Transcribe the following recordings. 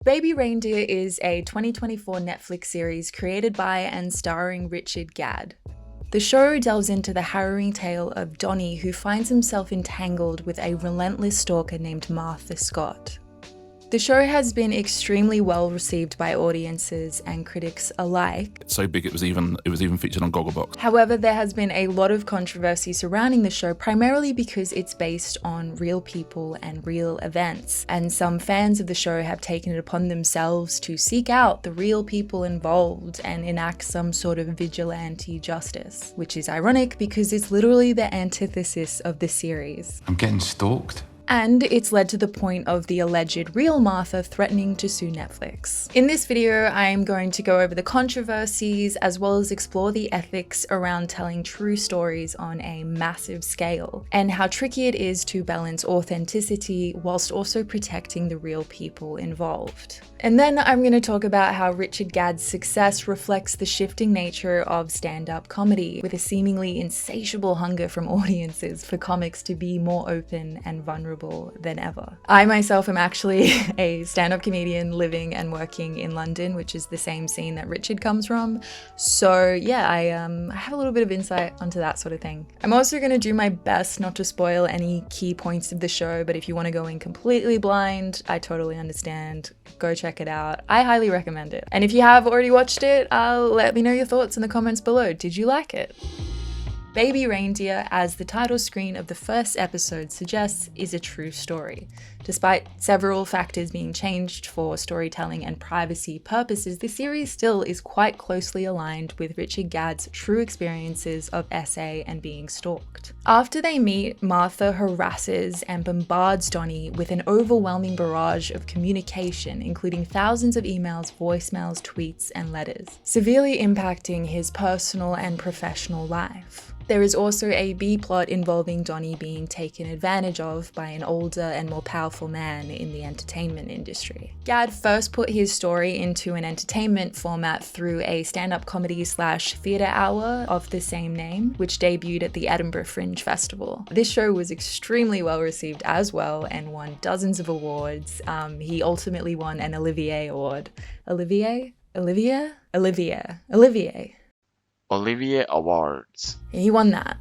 Baby Reindeer is a 2024 Netflix series created by and starring Richard Gadd. The show delves into the harrowing tale of Donnie, who finds himself entangled with a relentless stalker named Martha Scott. The show has been extremely well received by audiences and critics alike. It's so big it was even featured on Gogglebox. However, there has been a lot of controversy surrounding the show, primarily because it's based on real people and real events. And some fans of the show have taken it upon themselves to seek out the real people involved and enact some sort of vigilante justice, which is ironic because it's literally the antithesis of the series. I'm getting stalked. And it's led to the point of the alleged real Martha threatening to sue Netflix. In this video, I'm going to go over the controversies as well as explore the ethics around telling true stories on a massive scale, and how tricky it is to balance authenticity whilst also protecting the real people involved. And then I'm going to talk about how Richard Gadd's success reflects the shifting nature of stand-up comedy, with a seemingly insatiable hunger from audiences for comics to be more open and vulnerable than ever. I myself am actually a stand-up comedian living and working in London, which is the same scene that Richard comes from. So yeah, I have a little bit of insight onto that sort of thing. I'm also going to do my best not to spoil any key points of the show, but if you want to go in completely blind, I totally understand. Go check it out. I highly recommend it. And if you have already watched it, let me know your thoughts in the comments below. Did you like it? Baby Reindeer, as the title screen of the first episode suggests, is a true story. Despite several factors being changed for storytelling and privacy purposes, the series still is quite closely aligned with Richard Gadd's true experiences of SA and being stalked. After they meet, Martha harasses and bombards Donnie with an overwhelming barrage of communication, including thousands of emails, voicemails, tweets, and letters, severely impacting his personal and professional life. There is also a B-plot involving Donnie being taken advantage of by an older and more powerful man in the entertainment industry. Gadd first put his story into an entertainment format through a stand-up comedy / theatre hour of the same name, which debuted at the Edinburgh Fringe Festival. This show was extremely well received as well and won dozens of awards. He ultimately won an Olivier Award. Olivier Awards. He won that.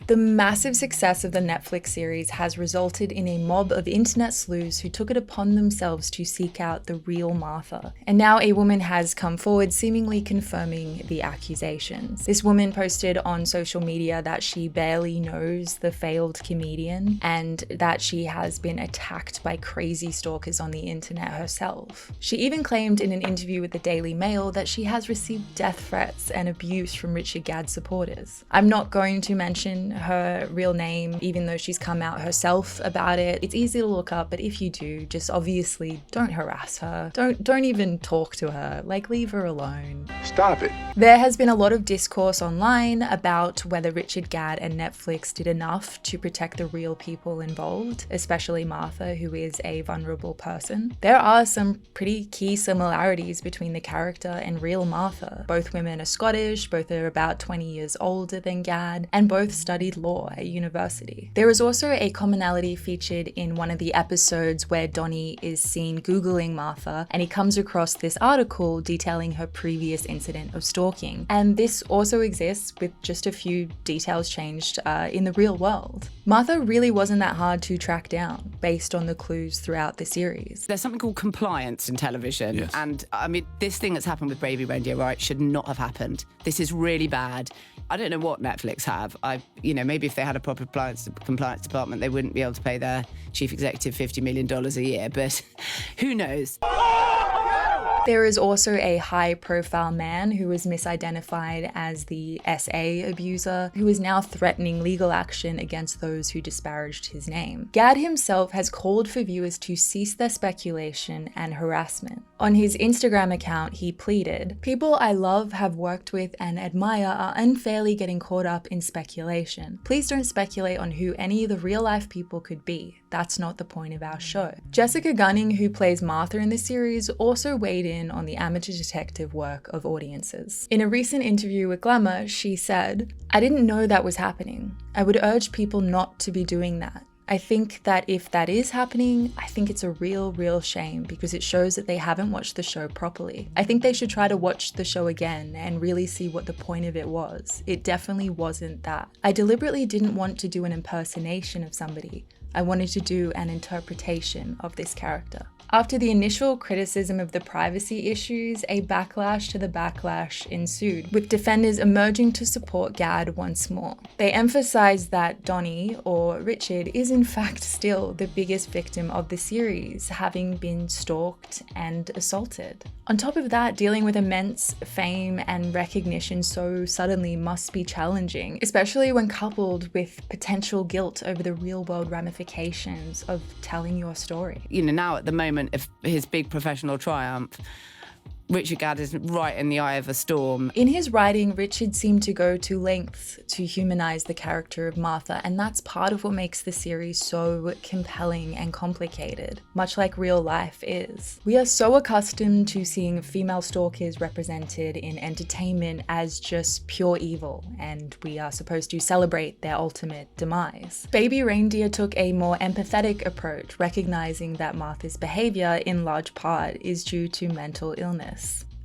The massive success of the Netflix series has resulted in a mob of internet sleuths who took it upon themselves to seek out the real Martha. And now a woman has come forward seemingly confirming the accusations. This woman posted on social media that she barely knows the failed comedian and that she has been attacked by crazy stalkers on the internet herself. She even claimed in an interview with the Daily Mail that she has received death threats and abuse from Richard Gadd supporters. I'm not going to mention her real name, even though she's come out herself about it. It's easy to look up, but if you do, just obviously don't harass her. Don't even talk to her. Like, leave her alone. Stop it. There has been a lot of discourse online about whether Richard Gadd and Netflix did enough to protect the real people involved, especially Martha, who is a vulnerable person. There are some pretty key similarities between the character and real Martha. Both women are Scottish, both are about 20 years older than Gadd, and both studied law at university. There is also a commonality featured in one of the episodes where Donnie is seen Googling Martha and he comes across this article detailing her previous incident of stalking. And this also exists with just a few details changed in the real world. Martha really wasn't that hard to track down based on the clues throughout the series. There's something called compliance in television. Yes. And I mean, this thing that's happened with Baby Reindeer, right, should not have happened. This is really bad. I don't know what Netflix have. Maybe if they had a proper compliance department, they wouldn't be able to pay their chief executive $50 million a year, but who knows? There is also a high-profile man who was misidentified as the SA abuser, who is now threatening legal action against those who disparaged his name. Gadd himself has called for viewers to cease their speculation and harassment. On his Instagram account, he pleaded, "People I love, have worked with, and admire are unfairly getting caught up in speculation. Please don't speculate on who any of the real-life people could be. That's not the point of our show." Jessica Gunning, who plays Martha in the series, also weighed in on the amateur detective work of audiences. In a recent interview with Glamour, she said, "I didn't know that was happening. I would urge people not to be doing that. I think that if that is happening, I think it's a real shame because it shows that they haven't watched the show properly. I think they should try to watch the show again and really see what the point of it was. It definitely wasn't that. I deliberately didn't want to do an impersonation of somebody. I wanted to do an interpretation of this character. After the initial criticism of the privacy issues, a backlash to the backlash ensued, with defenders emerging to support Gadd once more. They emphasized that Donnie, or Richard, is in fact still the biggest victim of the series, having been stalked and assaulted. On top of that, dealing with immense fame and recognition so suddenly must be challenging, especially when coupled with potential guilt over the real-world ramifications of telling your story. You know, now at the moment of his big professional triumph, Richard Gadd is right in the eye of a storm. In his writing, Richard seemed to go to lengths to humanize the character of Martha, and that's part of what makes the series so compelling and complicated, much like real life is. We are so accustomed to seeing female stalkers represented in entertainment as just pure evil, and we are supposed to celebrate their ultimate demise. Baby Reindeer took a more empathetic approach, recognizing that Martha's behavior, in large part, is due to mental illness.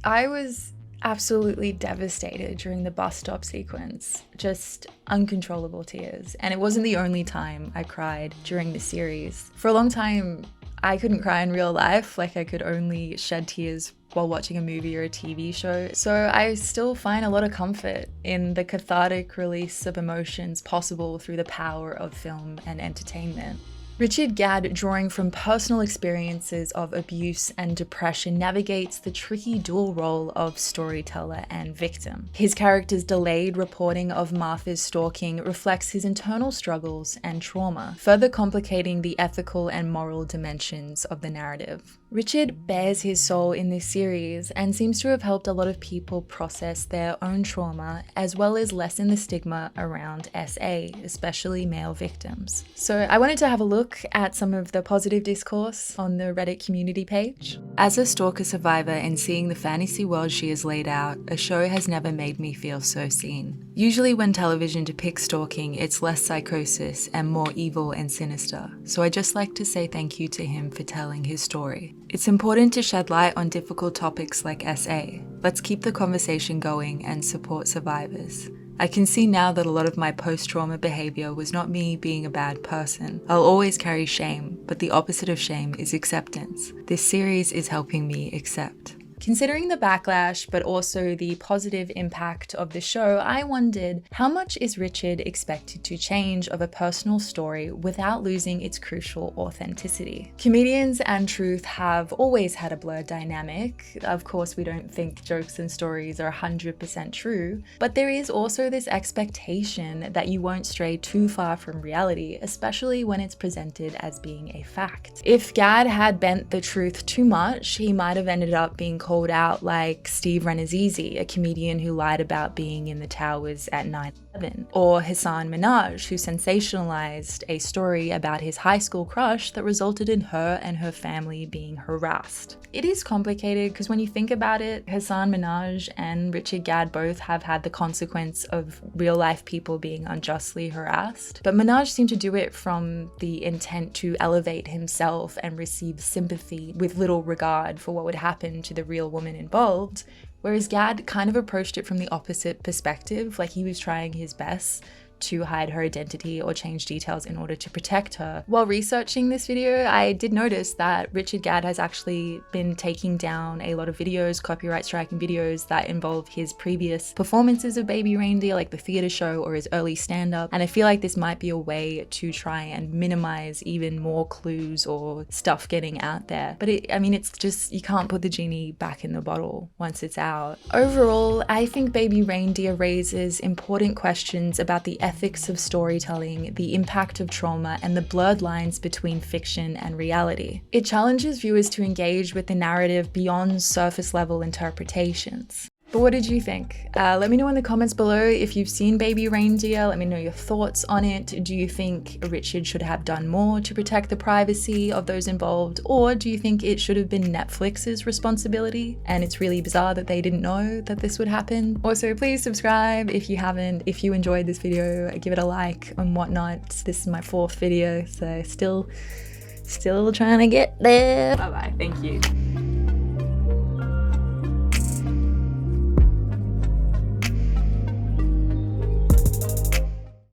I was absolutely devastated during the bus stop sequence, just uncontrollable tears. And it wasn't the only time I cried during the series. For a long time, I couldn't cry in real life, like I could only shed tears while watching a movie or a TV show. So I still find a lot of comfort in the cathartic release of emotions possible through the power of film and entertainment. Richard Gadd, drawing from personal experiences of abuse and depression, navigates the tricky dual role of storyteller and victim. His character's delayed reporting of Martha's stalking reflects his internal struggles and trauma, further complicating the ethical and moral dimensions of the narrative. Richard bears his soul in this series and seems to have helped a lot of people process their own trauma, as well as lessen the stigma around SA, especially male victims. So I wanted to have a look at some of the positive discourse on the Reddit community page. As a stalker survivor and seeing the fantasy world she has laid out, a show has never made me feel so seen. Usually when television depicts stalking, it's less psychosis and more evil and sinister. So I just like to say thank you to him for telling his story. It's important to shed light on difficult topics like SA. Let's keep the conversation going and support survivors. I can see now that a lot of my post-trauma behavior was not me being a bad person. I'll always carry shame, but the opposite of shame is acceptance. This series is helping me accept. Considering the backlash, but also the positive impact of the show, I wondered, how much is Richard expected to change of a personal story without losing its crucial authenticity? Comedians and truth have always had a blurred dynamic. Of course, we don't think jokes and stories are 100% true, but there is also this expectation that you won't stray too far from reality, especially when it's presented as being a fact. If Gadd had bent the truth too much, he might have ended up being called out like Steve Renazizi, a comedian who lied about being in the towers at 9/11, or Hassan Minhaj, who sensationalized a story about his high school crush that resulted in her and her family being harassed. It is complicated because when you think about it, Hassan Minhaj and Richard Gadd both have had the consequence of real life people being unjustly harassed, but Minhaj seemed to do it from the intent to elevate himself and receive sympathy with little regard for what would happen to the real woman involved, whereas Gadd kind of approached it from the opposite perspective, like he was trying his best to hide her identity or change details in order to protect her. While researching this video, I did notice that Richard Gadd has actually been taking down a lot of videos, copyright striking videos that involve his previous performances of Baby Reindeer, like the theater show or his early stand-up, and I feel like this might be a way to try and minimize even more clues or stuff getting out there. But it's just, you can't put the genie back in the bottle once it's out. Overall, I think Baby Reindeer raises important questions about the ethics of storytelling, the impact of trauma, and the blurred lines between fiction and reality. It challenges viewers to engage with the narrative beyond surface-level interpretations. But what did you think? Let me know in the comments below if you've seen Baby Reindeer. Let me know your thoughts on it. Do you think Richard should have done more to protect the privacy of those involved? Or do you think it should have been Netflix's responsibility? And it's really bizarre that they didn't know that this would happen. Also, please subscribe if you haven't. If you enjoyed this video, give it a like and whatnot. This is my 4th video, so still trying to get there. Bye bye, thank you.